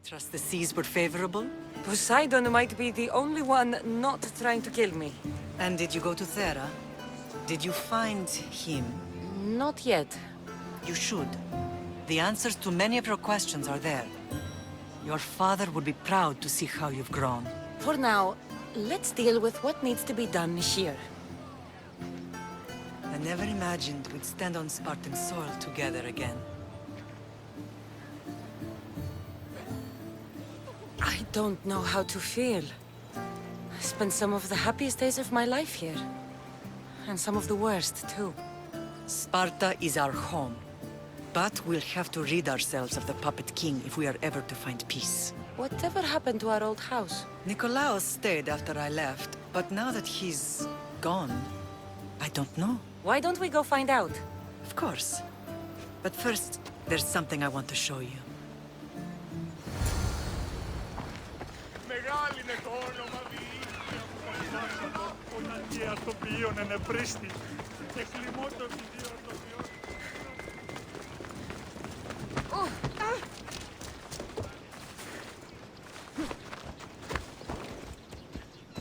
Trust the seas were favorable? Poseidon might be the only one not trying to kill me. And did you go to Thera? Did you find him? Not yet. You should. The answers to many of your questions are there. Your father would be proud to see how you've grown. For now, let's deal with what needs to be done here. I never imagined we'd stand on Spartan soil together again. I don't know how to feel. I spent some of the happiest days of my life here. And some of the worst, too. Sparta is our home. But we'll have to rid ourselves of the Puppet King if we are ever to find peace. Whatever happened to our old house? Nikolaos stayed after I left, but now that he's gone, I don't know. Why don't we go find out? Of course. But first, there's something I want to show you.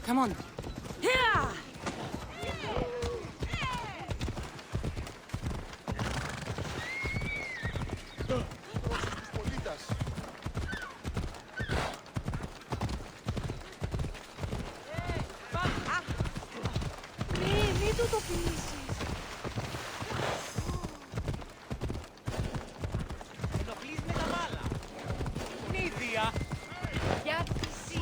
Come on. Yeah! Μην του το πείσεις. Ενοχλείς με τα μάλα. Νίδια. Για πισί.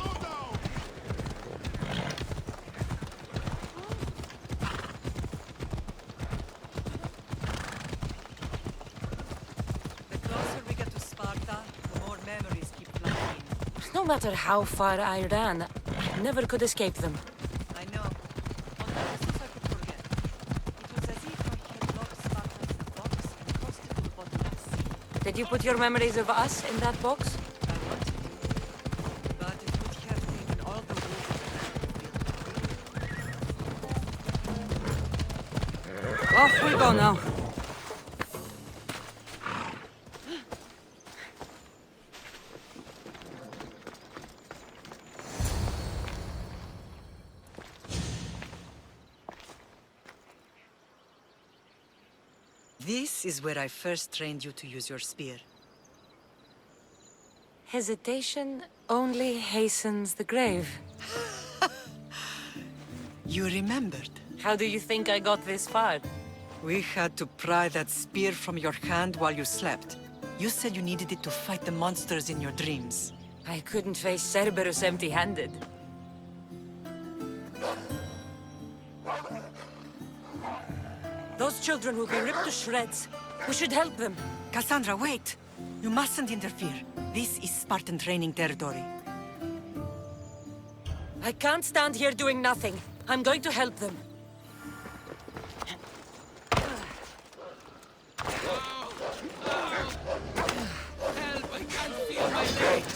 The closer we get to Sparta, the more memories keep flying. No matter how far I ran, I never could escape them. I know. On the lessons I could forget. It was as if I had locked Sparta in a box and tossed it to the bottom of the sea. Did you put your memories of us in that box? I wanted to, but it would have taken all the rules of the battlefield. Off we go now. This is where I first trained you to use your spear. Hesitation only hastens the grave. You remembered. How do you think I got this far? We had to pry that spear from your hand while you slept. You said you needed it to fight the monsters in your dreams. I couldn't face Cerberus empty-handed. Those children will be ripped to shreds. We should help them. Kassandra, wait! You mustn't interfere. This is Spartan training territory. I can't stand here doing nothing. I'm going to help them. Help, I can't feel my legs.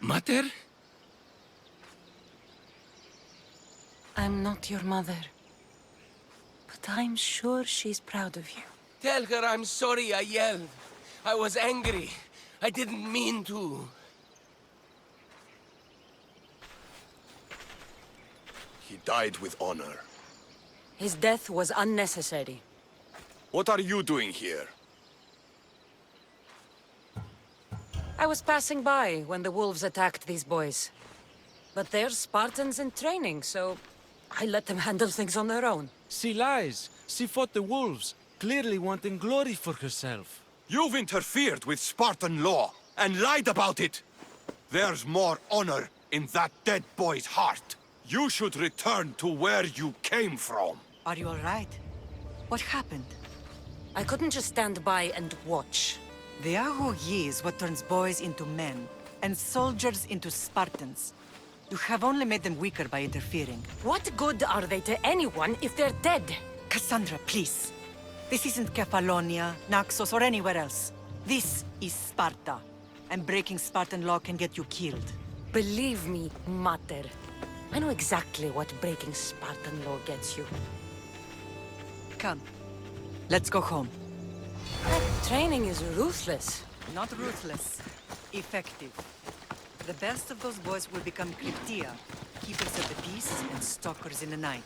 Mater? I'm not your mother. But I'm sure she's proud of you. Tell her I'm sorry I yelled. I was angry. I didn't mean to. He died with honor. His death was unnecessary. What are you doing here? I was passing by when the wolves attacked these boys. But they're Spartans in training, so I let them handle things on their own. She lies. She fought the wolves, clearly wanting glory for herself. You've interfered with Spartan law and lied about it. There's more honor in that dead boy's heart. You should return to where you came from. Are you all right? What happened? I couldn't just stand by and watch. The Agogi is what turns boys into men, and soldiers into Spartans. You have only made them weaker by interfering. What good are they to anyone if they're dead? Kassandra, please. This isn't Kefalonia, Naxos, or anywhere else. This is Sparta. And breaking Spartan law can get you killed. Believe me, Mater. I know exactly what breaking Spartan law gets you. Come. Let's go home. Training is ruthless. Not ruthless. Effective. The best of those boys will become Cryptia, keepers of the peace and stalkers in the night.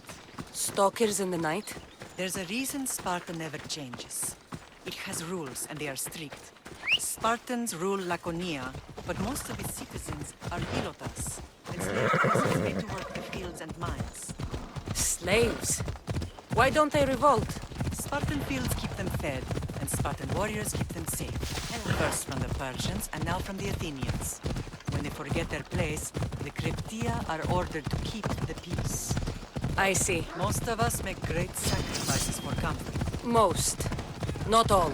Stalkers in the night? There's a reason Sparta never changes. It has rules, and they are strict. Spartans rule Laconia, but most of its citizens are Ilotas, enslaved peasants made to work the fields and mines. Slaves? Why don't they revolt? Spartan fields keep them fed, and Spartan warriors keep them safe. First from the Persians, and now from the Athenians. When they forget their place, the Cryptia are ordered to keep the peace. I see. Most of us make great sacrifices for comfort. Most. Not all.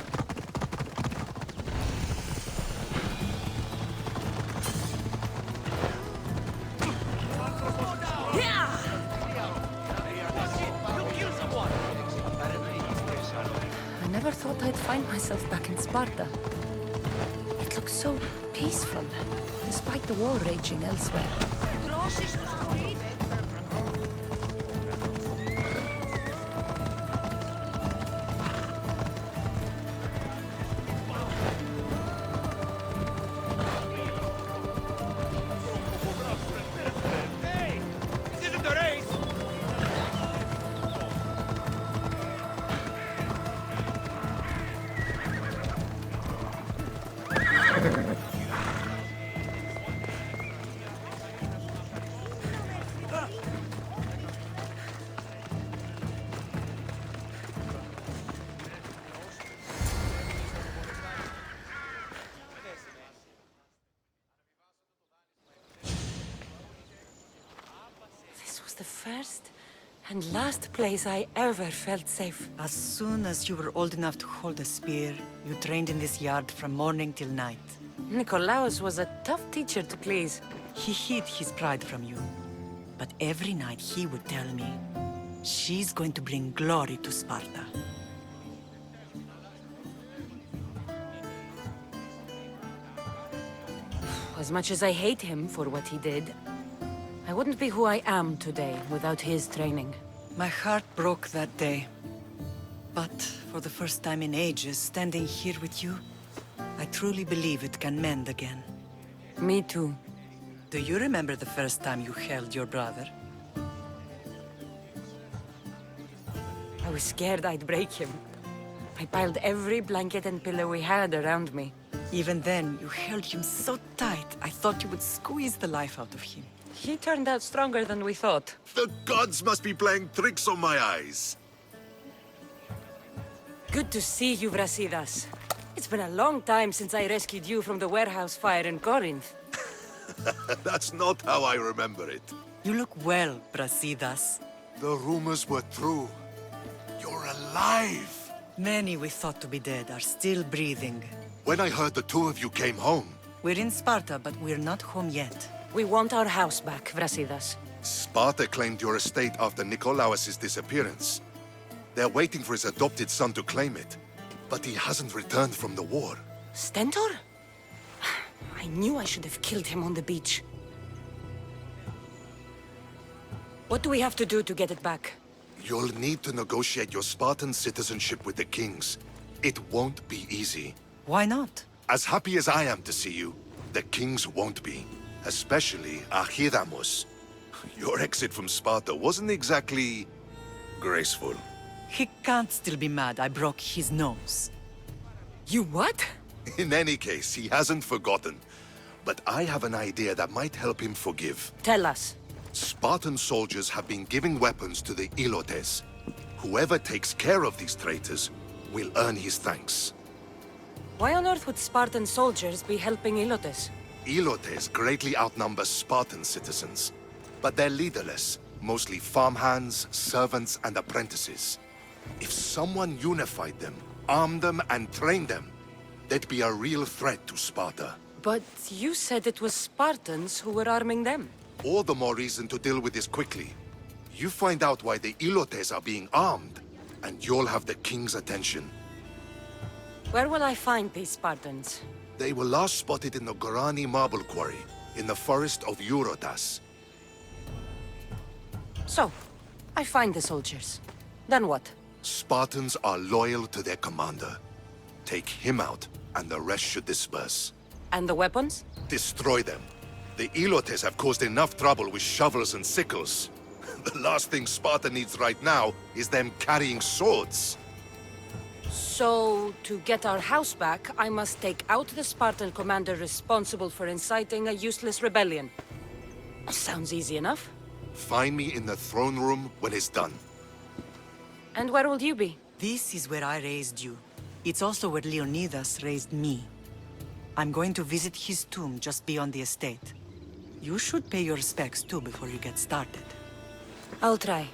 I never thought I'd find myself back in Sparta. It looks so peaceful, despite the war raging elsewhere. This was the first and last place I ever felt safe. As soon as you were old enough to hold a spear, you trained in this yard from morning till night. Nikolaos was a tough teacher to please. He hid his pride from you. But every night he would tell me, she's going to bring glory to Sparta. As much as I hate him for what he did, I wouldn't be who I am today without his training. My heart broke that day. But for the first time in ages, standing here with you, I truly believe it can mend again. Me too. Do you remember the first time you held your brother? I was scared I'd break him. I piled every blanket and pillow we had around me. Even then, you held him so tight, I thought you would squeeze the life out of him. He turned out stronger than we thought. The gods must be playing tricks on my eyes. Good to see you, Brasidas. It's been a long time since I rescued you from the warehouse fire in Corinth. That's not how I remember it. You look well, Brasidas. The rumors were true. You're alive! Many we thought to be dead are still breathing. When I heard the two of you came home, We're in Sparta, but we're not home yet. We want our house back, Brasidas. Sparta claimed your estate after Nikolaos' disappearance. They're waiting for his adopted son to claim it, but he hasn't returned from the war. Stentor? I knew I should have killed him on the beach. What do we have to do to get it back? You'll need to negotiate your Spartan citizenship with the kings. It won't be easy. Why not? As happy as I am to see you, the kings won't be. Especially Archidamos. Your exit from Sparta wasn't exactly graceful. He can't still be mad I broke his nose. You what? In any case, he hasn't forgotten. But I have an idea that might help him forgive. Tell us. Spartan soldiers have been giving weapons to the Ilotes. Whoever takes care of these traitors will earn his thanks. Why on earth would Spartan soldiers be helping Ilotes? Ilotes greatly outnumber Spartan citizens, but they're leaderless, mostly farmhands, servants, and apprentices. If someone unified them, armed them, and trained them, they'd be a real threat to Sparta. But you said it was Spartans who were arming them. All the more reason to deal with this quickly. You find out why the Ilotes are being armed, and you'll have the king's attention. Where will I find these Spartans? They were last spotted in the Gorani marble quarry, in the forest of Eurotas. So, I find the soldiers. Then what? Spartans are loyal to their commander. Take him out, and the rest should disperse. And the weapons? Destroy them. The Ilotes have caused enough trouble with shovels and sickles. The last thing Sparta needs right now is them carrying swords. So, to get our house back, I must take out the Spartan commander responsible for inciting a useless rebellion. Sounds easy enough. Find me in the throne room when it's done. And where will you be? This is where I raised you. It's also where Leonidas raised me. I'm going to visit his tomb just beyond the estate. You should pay your respects too before you get started. I'll try.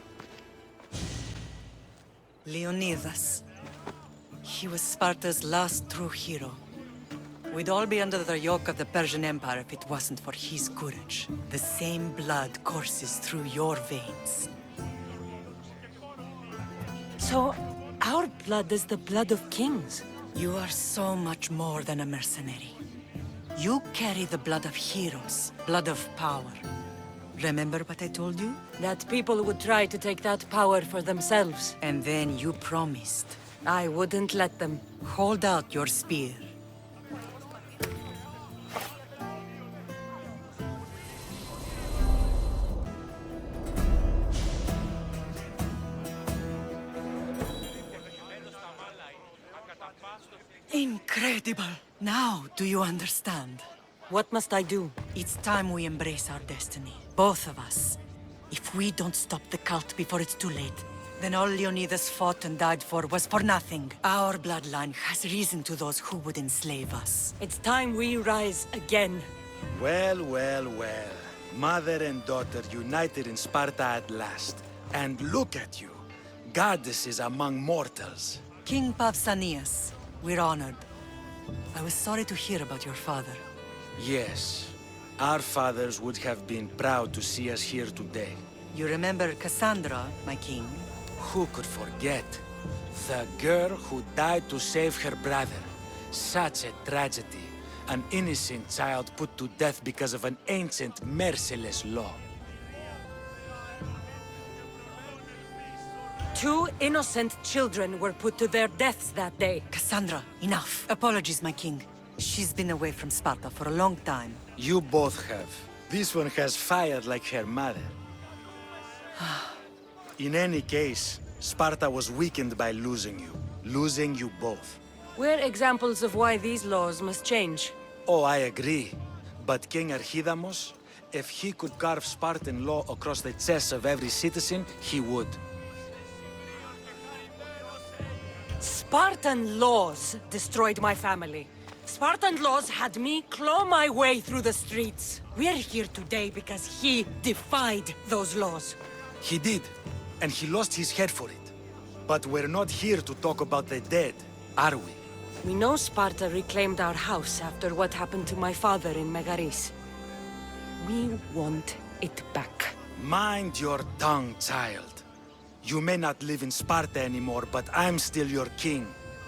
Leonidas. He was Sparta's last true hero. We'd all be under the yoke of the Persian Empire if it wasn't for his courage. The same blood courses through your veins. So, our blood is the blood of kings. You are so much more than a mercenary. You carry the blood of heroes, blood of power. Remember what I told you? That people would try to take that power for themselves. And then you promised. I wouldn't let them. Hold out your spear. Incredible! Now, do you understand? What must I do? It's time we embrace our destiny. Both of us. If we don't stop the cult before it's too late, then all Leonidas fought and died for was for nothing. Our bloodline has risen to those who would enslave us. It's time we rise again. Well, well, well. Mother and daughter united in Sparta at last. And look at you. Goddesses among mortals. King Pausanias, we're honored. I was sorry to hear about your father. Yes. Our fathers would have been proud to see us here today. You remember Kassandra, my king? Who could forget? The girl who died to save her brother. Such a tragedy. An innocent child put to death because of an ancient, merciless law. 2 innocent children were put to their deaths that day. Kassandra, enough. Apologies, my king. She's been away from Sparta for a long time. You both have. This one has fired like her mother. In any case, Sparta was weakened by losing you both. We're examples of why these laws must change. Oh, I agree. But King Archidamos, if he could carve Spartan law across the chests of every citizen, he would. Spartan laws destroyed my family. Spartan laws had me claw my way through the streets. We're here today because he defied those laws. He did, and he lost his head for it. But we're not here to talk about the dead, are we? We know Sparta reclaimed our house after what happened to my father in Megaris. We want it back. Mind your tongue, child. You may not live in Sparta anymore, but I'm still your king.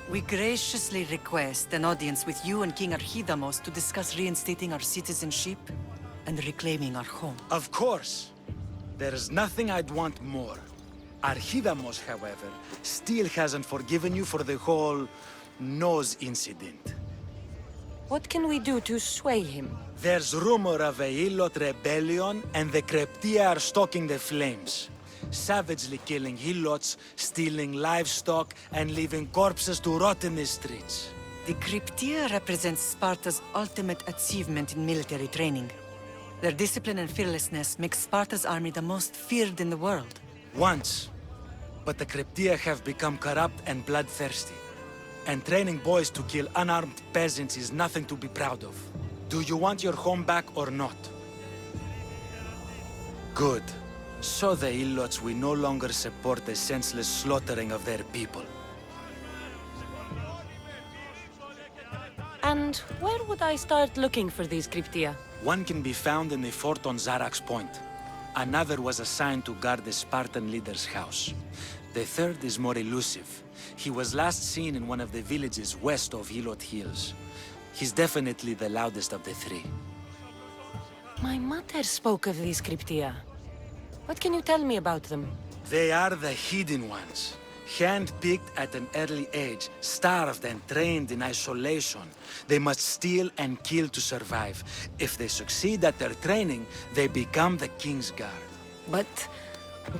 We graciously request an audience with you and King Archidamos to discuss reinstating our citizenship and reclaiming our home. Of course. There's nothing I'd want more. Archidamos, however, still hasn't forgiven you for the whole nose incident. What can we do to sway him? There's rumor of a Hilot rebellion, and the Kreptia are stalking the flames. Savagely killing Helots, stealing livestock, and leaving corpses to rot in the streets. The Cryptia represents Sparta's ultimate achievement in military training. Their discipline and fearlessness make Sparta's army the most feared in the world. Once. But the Cryptia have become corrupt and bloodthirsty. And training boys to kill unarmed peasants is nothing to be proud of. Do you want your home back or not? Good. So the Ilots will no longer support the senseless slaughtering of their people. And And where would I start looking for these cryptia? One can be found in the fort on Zarak's Point. Another was assigned to guard the Spartan leader's house. The third is more elusive. He was last seen in one of the villages west of Hilot Hills. He's definitely the loudest of the three. My mother spoke of these cryptia. What can you tell me about them? They are the hidden ones. Hand-picked at an early age, starved and trained in isolation. They must steal and kill to survive. If they succeed at their training, they become the King's Guard. But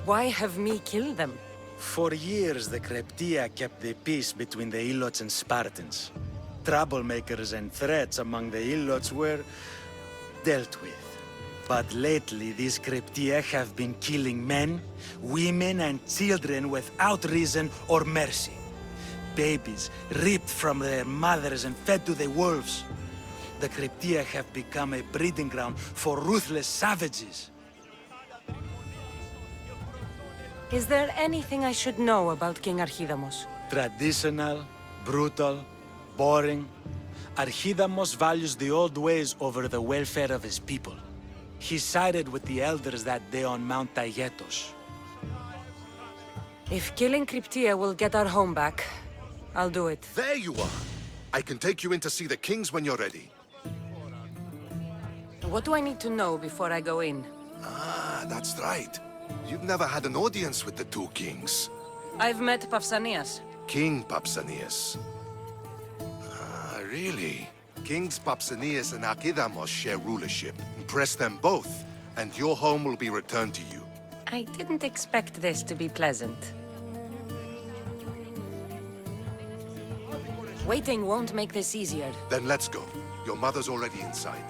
why have me kill them? For years, the Cryptia kept the peace between the Ilots and Spartans. Troublemakers and threats among the Ilots were dealt with. But lately, these Cryptia have been killing men, women, and children without reason or mercy. Babies ripped from their mothers and fed to the wolves. The Cryptia have become a breeding ground for ruthless savages. Is there anything I should know about King Archidamos? Traditional, brutal, boring. Archidamos values the old ways over the welfare of his people. He sided with the elders that day on Mount Taygetos. If killing Cryptia will get our home back, I'll do it. There you are. I can take you in to see the kings when you're ready. What do I need to know before I go in? Ah, that's right. You've never had an audience with the two kings. I've met Pausanias. King Pausanias. Ah, really? Kings Pausanias and Archidamos share rulership. Impress them both, and your home will be returned to you. I didn't expect this to be pleasant. Waiting won't make this easier. Then let's go. Your mother's already inside.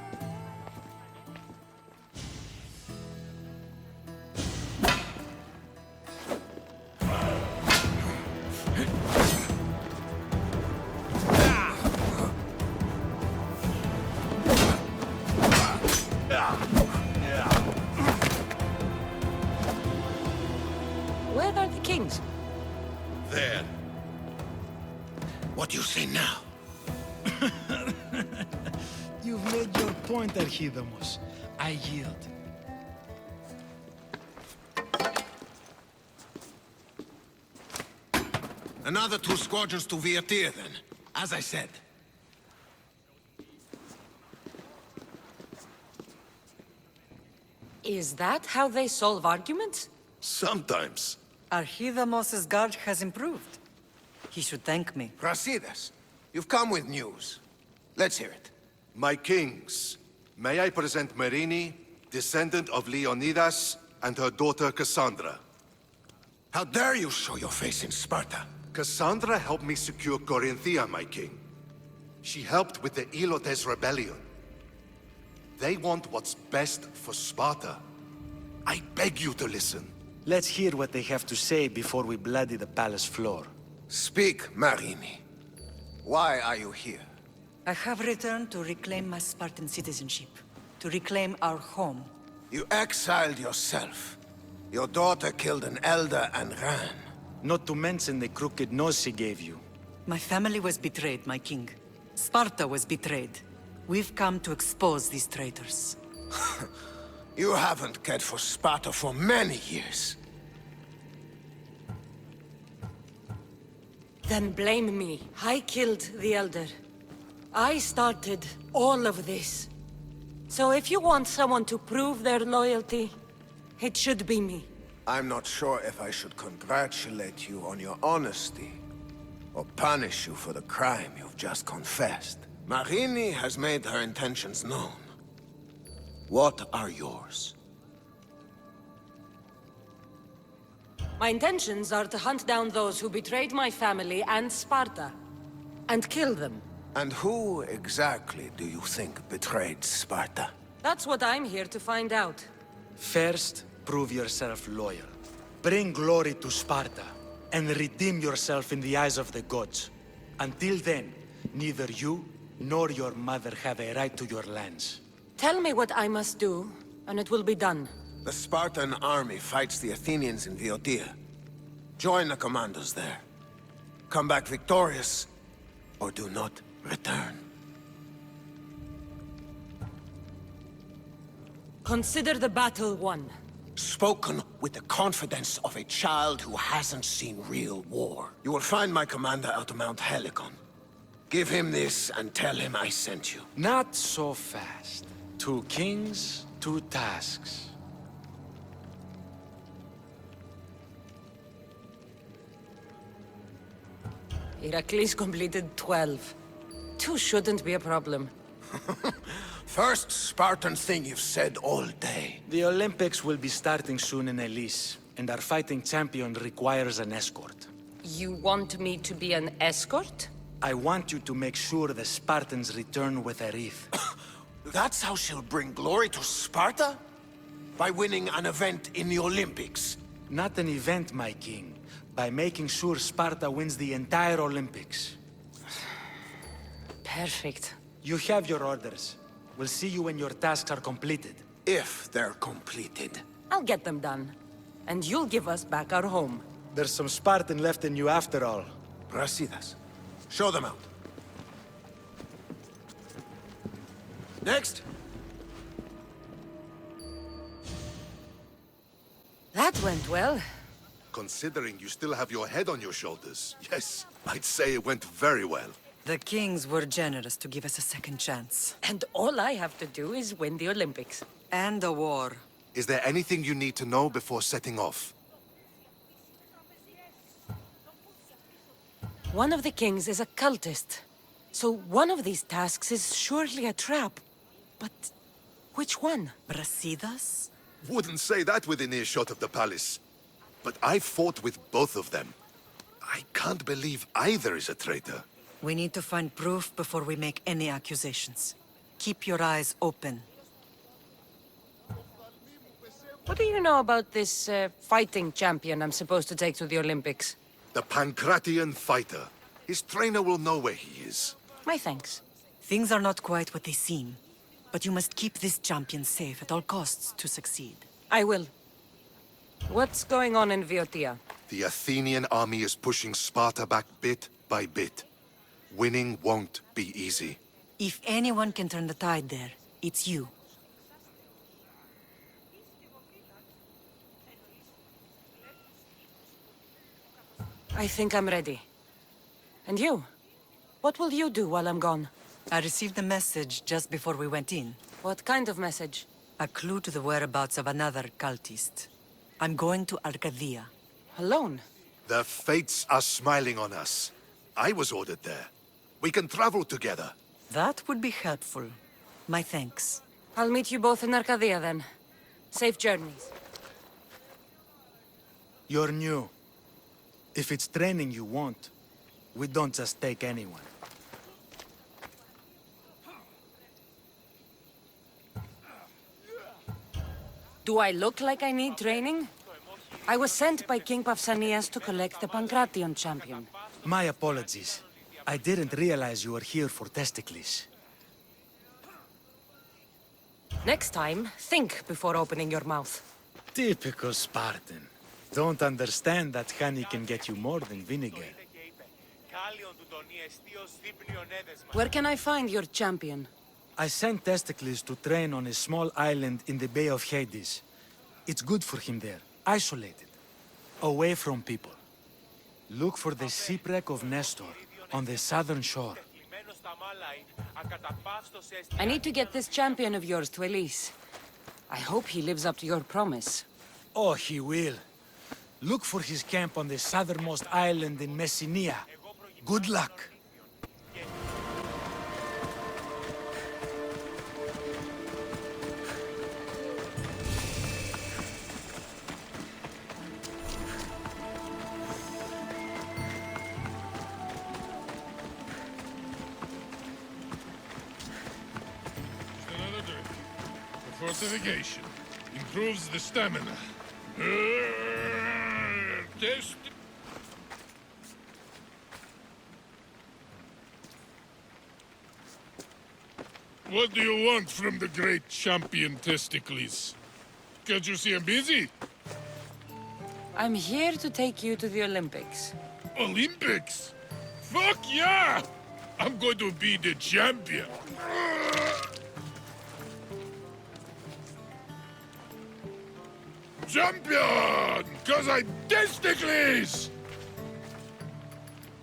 Where are the kings? There. What do you say now? You've made your point, Archidamos. I yield. Another 2 squadrons to Viatir, then. As I said. Is that how they solve arguments? Sometimes. Archidamos's guard has improved. He should thank me. Brasidas, you've come with news. Let's hear it. My kings, may I present Marini, descendant of Leonidas, and her daughter Kassandra. How dare you show your face in Sparta? Kassandra helped me secure Corinthia, my king. She helped with the Ilotes rebellion. They want what's best for Sparta. I beg you to listen. Let's hear what they have to say before we bloody the palace floor. Speak, Marini. Why are you here? I have returned to reclaim my Spartan citizenship, to reclaim our home. You exiled yourself. Your daughter killed an elder and ran. Not to mention the crooked nose she gave you. My family was betrayed, my king. Sparta was betrayed. We've come to expose these traitors. You haven't cared for Sparta for many years. Then blame me. I killed the Elder. I started all of this. So if you want someone to prove their loyalty, it should be me. I'm not sure if I should congratulate you on your honesty, or punish you for the crime you've just confessed. Marini has made her intentions known. What are yours? My intentions are to hunt down those who betrayed my family and Sparta, and kill them. And who exactly do you think betrayed Sparta? That's what I'm here to find out. First, prove yourself loyal. Bring glory to Sparta, and redeem yourself in the eyes of the gods. Until then, neither you nor your mother have a right to your lands. Tell me what I must do, and it will be done. The Spartan army fights the Athenians in Viotia. Join the commandos there. Come back victorious, or do not return. Consider the battle won. Spoken with the confidence of a child who hasn't seen real war. You will find my commander out of Mount Helicon. Give him this and tell him I sent you. Not so fast. 2 kings, 2 tasks. Heracles completed 12. 2 shouldn't be a problem. First Spartan thing you've said all day. The Olympics will be starting soon in Elise, and our fighting champion requires an escort. You want me to be an escort? I want you to make sure the Spartans return with a wreath. That's how she'll bring glory to Sparta? By winning an event in the Olympics? Not an event, my king. By making sure Sparta wins the entire Olympics. Perfect. You have your orders. We'll see you when your tasks are completed. If they're completed. I'll get them done. And you'll give us back our home. There's some Spartan left in you after all. Brasidas. Show them out. Next. That went well. Considering you still have your head on your shoulders, yes, I'd say it went very well. The kings were generous to give us a second chance. And all I have to do is win the Olympics. And a war. Is there anything you need to know before setting off? One of the kings is a cultist. So one of these tasks is surely a trap. But which one? Brasidas? Wouldn't say that within earshot of the palace. But I fought with both of them. I can't believe either is a traitor. We need to find proof before we make any accusations. Keep your eyes open. What do you know about this fighting champion I'm supposed to take to the Olympics? The Pancratian fighter. His trainer will know where he is. My thanks. Things are not quite what they seem. But you must keep this champion safe at all costs to succeed. I will. What's going on in Viotia? The Athenian army is pushing Sparta back bit by bit. Winning won't be easy. If anyone can turn the tide there, it's you. I think I'm ready. And you? What will you do while I'm gone? I received a message just before we went in. What kind of message? A clue to the whereabouts of another cultist. I'm going to Arcadia. Alone? The fates are smiling on us. I was ordered there. We can travel together. That would be helpful. My thanks. I'll meet you both in Arcadia then. Safe journeys. You're new. If it's training you want, we don't just take anyone. Do I look like I need training? I was sent by King Pausanias to collect the Pancratian champion. My apologies. I didn't realize you were here for testicles. Next time, think before opening your mouth. Typical Spartan. Don't understand that honey can get you more than vinegar. Where can I find your champion? I sent Testicles to train on a small island in the Bay of Hades. It's good for him there, isolated, away from people. Look for the shipwreck of Nestor on the southern shore. I need to get this champion of yours to Elise. I hope he lives up to your promise. Oh, he will. Look for his camp on the southernmost island in Messenia. Good luck. Another drink. For fortification. Improves the stamina. Test. What do you want from the great champion Testicles? Can't you see I'm busy? I'm here to take you to the Olympics. Olympics? Fuck yeah! I'm going to be the champion. Champion! Cause I testicles!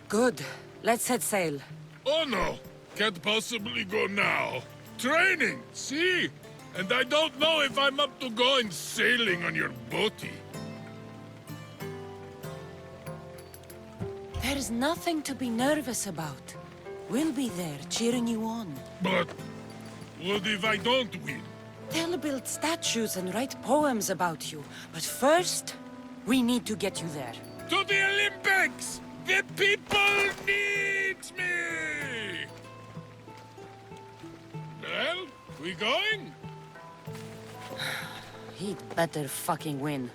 Good. Let's set sail. Oh no, can't possibly go now. Training, see? And I don't know if I'm up to going sailing on your boaty. There's nothing to be nervous about. We'll be there, cheering you on. But what if I don't win? They'll build statues and write poems about you. But first, we need to get you there. To the Olympics! The people need me! Well, we going? He'd better fucking win.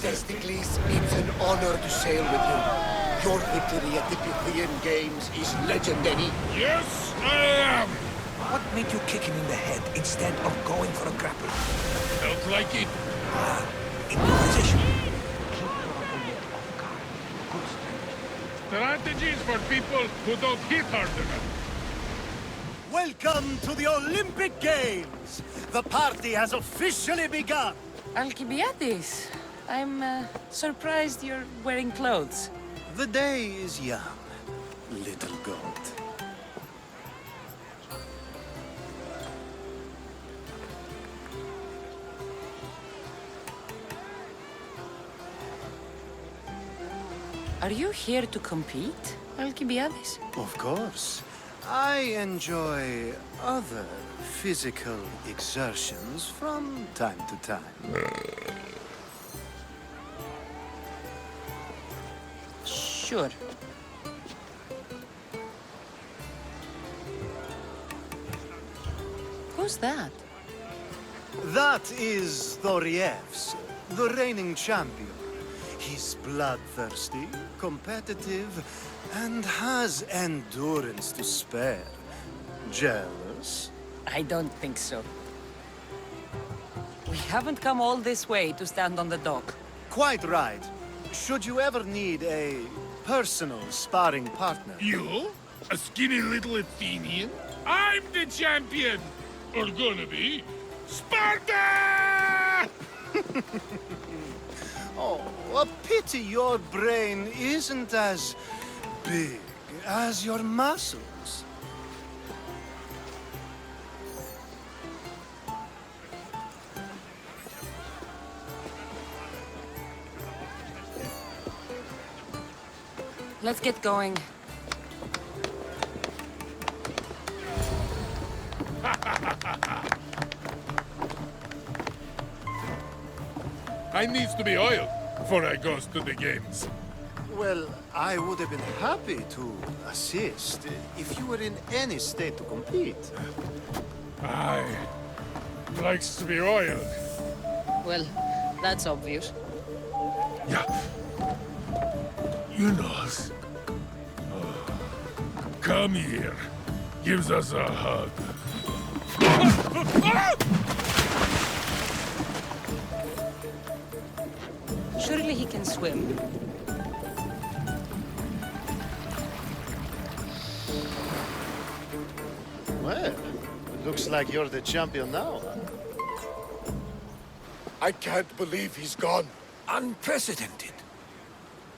Testicles, it's an honor to sail with you. Your victory at the Pythian Games is legendary. Yes, I am! What made you kick him in the head instead of going for a grapple? Felt like it. Improvisation. Strategies for people who don't hit hard enough. Welcome to the Olympic Games! The party has officially begun! Alcibiades, I'm surprised you're wearing clothes. The day is young, little goat. Are you here to compete, Alcibiades? Of course. I enjoy other physical exertions from time to time. Sure. Who's that? That is Thoriev's, the reigning champion. He's bloodthirsty, competitive, and has endurance to spare. Jealous? I don't think so. We haven't come all this way to stand on the dock. Quite right. Should you ever need a personal sparring partner? You? A skinny little Athenian? I'm the champion! Or gonna be. Sparta! Oh, a pity your brain isn't as big as your muscles. Let's get going. I needs to be oiled before I goes to the games. Well, I would have been happy to assist if you were in any state to compete. I likes to be oiled. Well, that's obvious. Yeah. You knows. Come here. Gives us a hug. Surely he can swim. Well, it looks like you're the champion now. I can't believe he's gone. Unprecedented.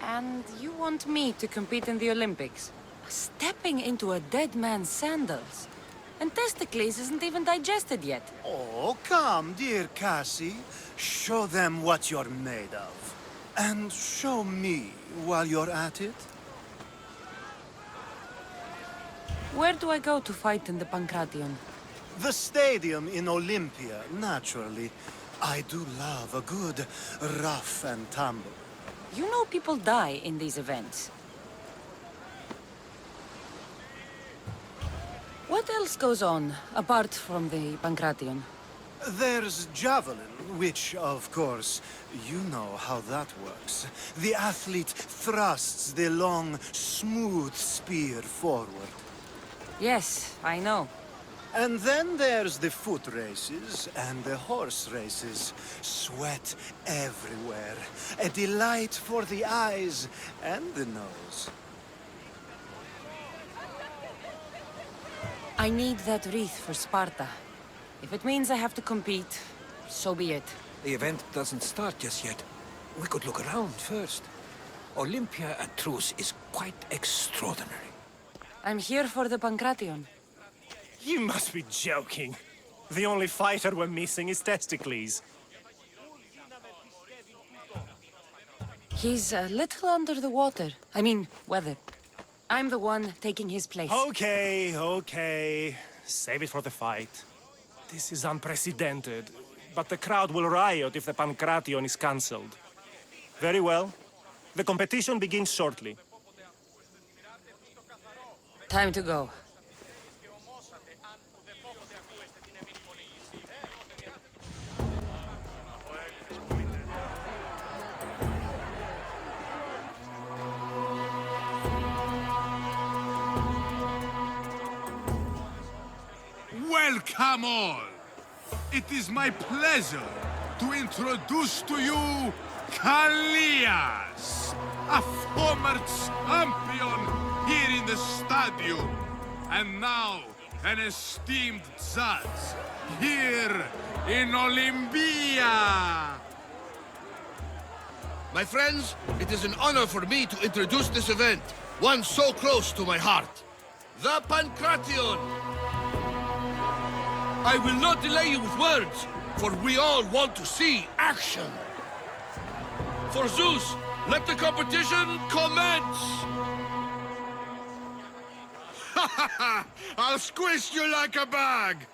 And you want me to compete in the Olympics? Stepping into a dead man's sandals. And Testicles isn't even digested yet. Oh, come, dear Cassie. Show them what you're made of. And show me while you're at it. Where do I go to fight in the Pancration? The stadium in Olympia, naturally. I do love a good rough and tumble. You know people die in these events. What else goes on, apart from the Pancration? There's javelin, Which, of course, you know how that works. The athlete thrusts the long, smooth spear forward. Yes, I know. And then there's the foot races and the horse races. Sweat everywhere. A delight for the eyes and the nose. I need that wreath for Sparta. If it means I have to compete, so be it. The event doesn't start just yet. We could look around first. Olympia at truce is quite extraordinary. I'm here for the Pancration. You must be joking. The only fighter we're missing is Testicles. He's a little under the water. I mean, weather. I'm the one taking his place. Okay, okay. Save it for the fight. This is unprecedented, but the crowd will riot if the Pancration is cancelled. Very well. The competition begins shortly. Time to go. Welcome all! It is my pleasure to introduce to you Kallias, a former champion here in the stadium, and now an esteemed judge here in Olympia. My friends, it is an honor for me to introduce this event, one so close to my heart. The Pancration! I will not delay you with words, for we all want to see action. For Zeus, let the competition commence! Ha ha ha! I'll squish you like a bag!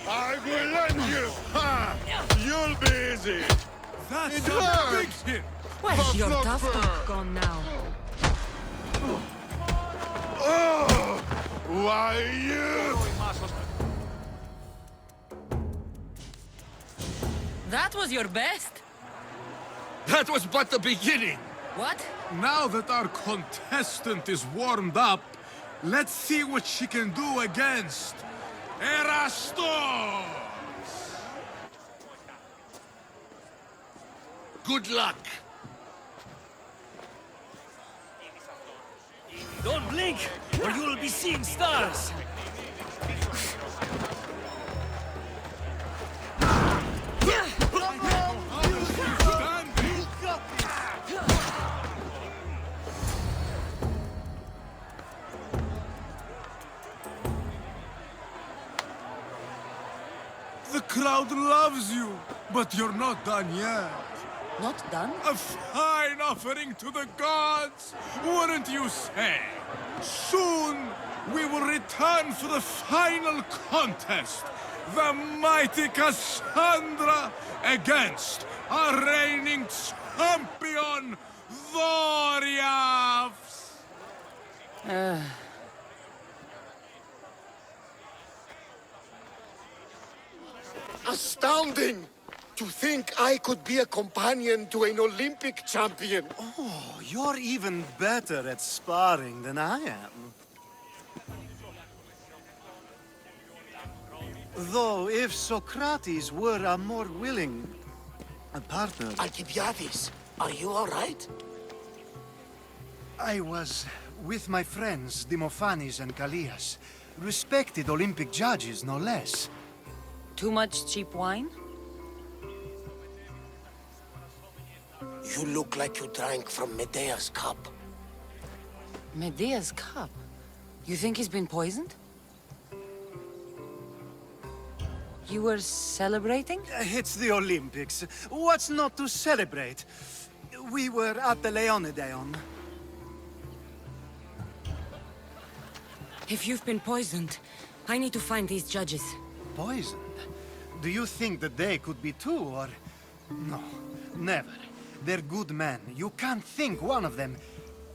I will end you! Ha! You'll be easy! That's a big hit! Where's your tough talk gone now? Oh! Why you? That was your best? That was but the beginning! What? Now that our contestant is warmed up, let's see what she can do against Erastos! Good luck! Don't blink, or you will be seeing stars! The crowd loves you, but you're not done yet. Not done? A fine offering to the gods, wouldn't you say? Soon, we will return for the final contest. The mighty Kassandra against our reigning champion, Doriaths. Astounding! To think I could be a companion to an Olympic champion. Oh, you're even better at sparring than I am. Though, if Socrates were a more willing partner... Alcibiades, are you all right? I was with my friends, Demophanes and Kallias. Respected Olympic judges, no less. Too much cheap wine? You look like you drank from Medea's cup. Medea's cup? You think he's been poisoned? You were celebrating? It's the Olympics. What's not to celebrate? We were at the Leonideon. If you've been poisoned, I need to find these judges. Poisoned? Do you think that they could be too, or... No, never. They're good men. You can't think one of them.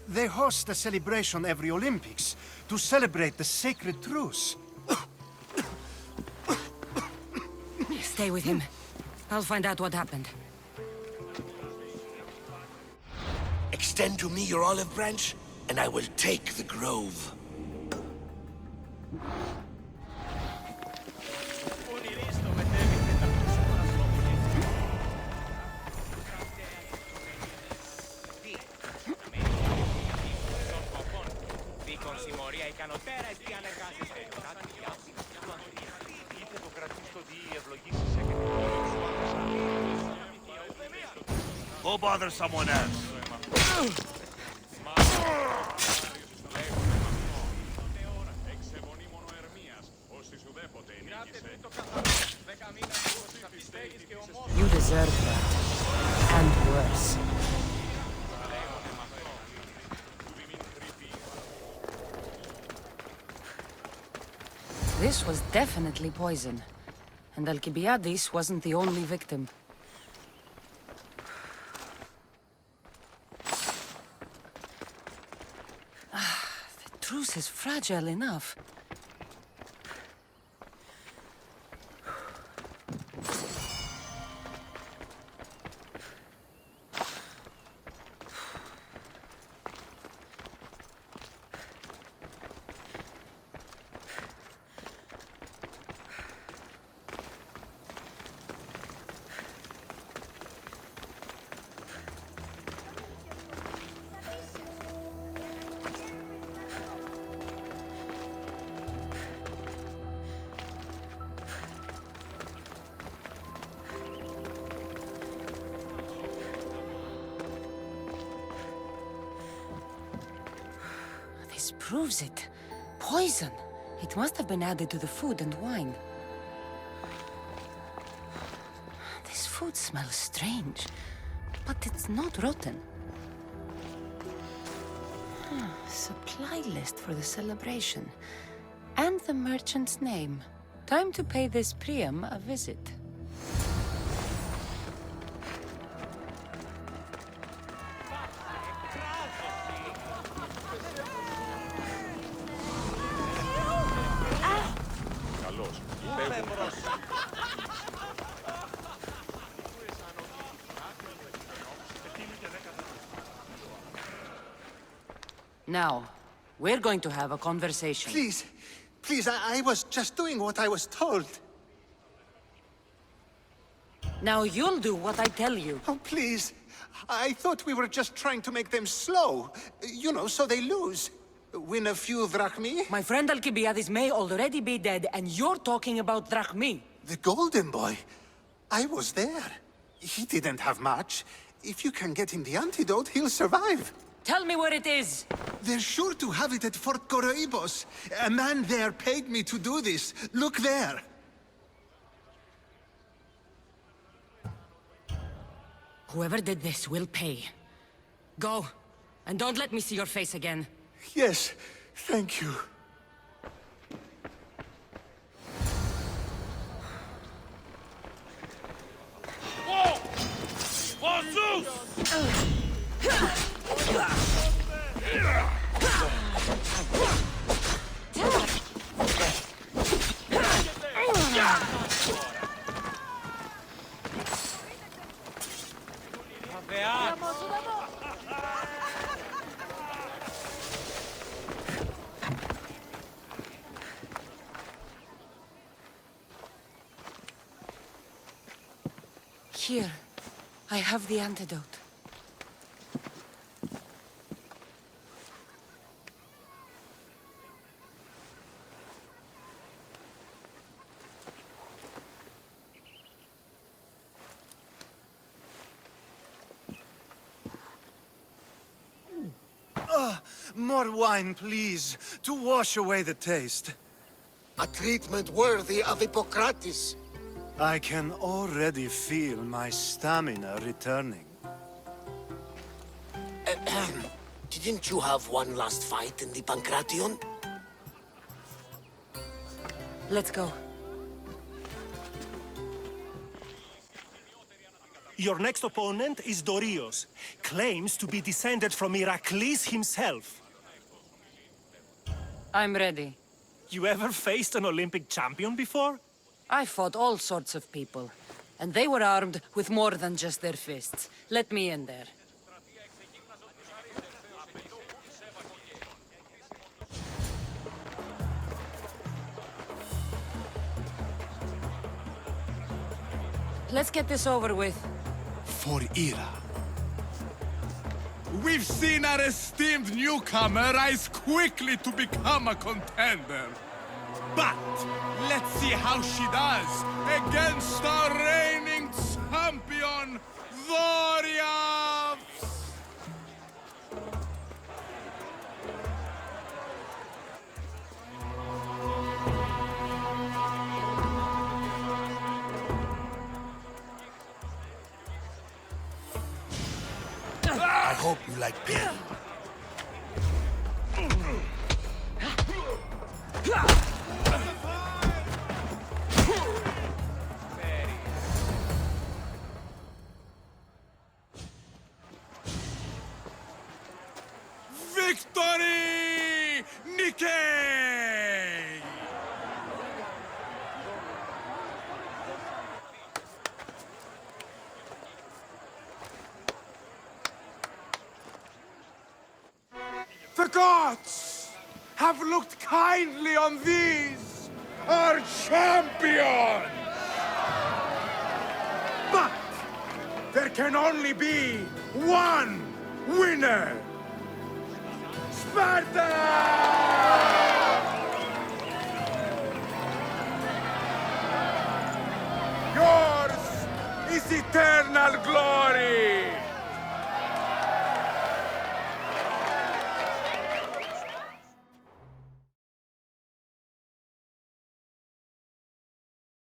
They host a celebration every Olympics to celebrate the sacred truce. Stay with him. I'll find out what happened. Extend to me your olive branch, and I will take the grove. Go bother someone else. You deserve that. And worse. This was definitely poison. And Alcibiades wasn't the only victim. The truce is fragile enough. This proves it. Poison. It must have been added to the food and wine. This food smells strange, but it's not rotten. Supply list for the celebration. And the merchant's name. Time to pay this Priam a visit. Now, we're going to have a conversation. Please, please, I was just doing what I was told. Now you'll do what I tell you. Oh, please. I thought we were just trying to make them slow. You know, so they lose. Win a few drachmi. My friend Alcibiades may already be dead, and you're talking about drachmi. The golden boy. I was there. He didn't have much. If you can get him the antidote, he'll survive. Tell me where it is! They're sure to have it at Fort Coroibos. A man there paid me to do this. Look there. Whoever did this will pay. Go, and don't let me see your face again. Yes, thank you. Whoa! For Zeus! Here, I have the antidote. More wine, please, to wash away the taste. A treatment worthy of Hippocrates. I can already feel my stamina returning. Didn't you have one last fight in the Pancration? Let's go. Your next opponent is Dorios. Claims to be descended from Heracles himself. I'm ready. You ever faced an Olympic champion before? I fought all sorts of people. And they were armed with more than just their fists. Let me in there. Let's get this over with. For Ira. We've seen our esteemed newcomer rise quickly to become a contender. But let's see how she does against our reigning champion, Warriors! I hope you like pain. Victory! Nikkei! The gods have looked kindly on these, our champions! But there can only be one winner! Sparta! Yours is eternal glory!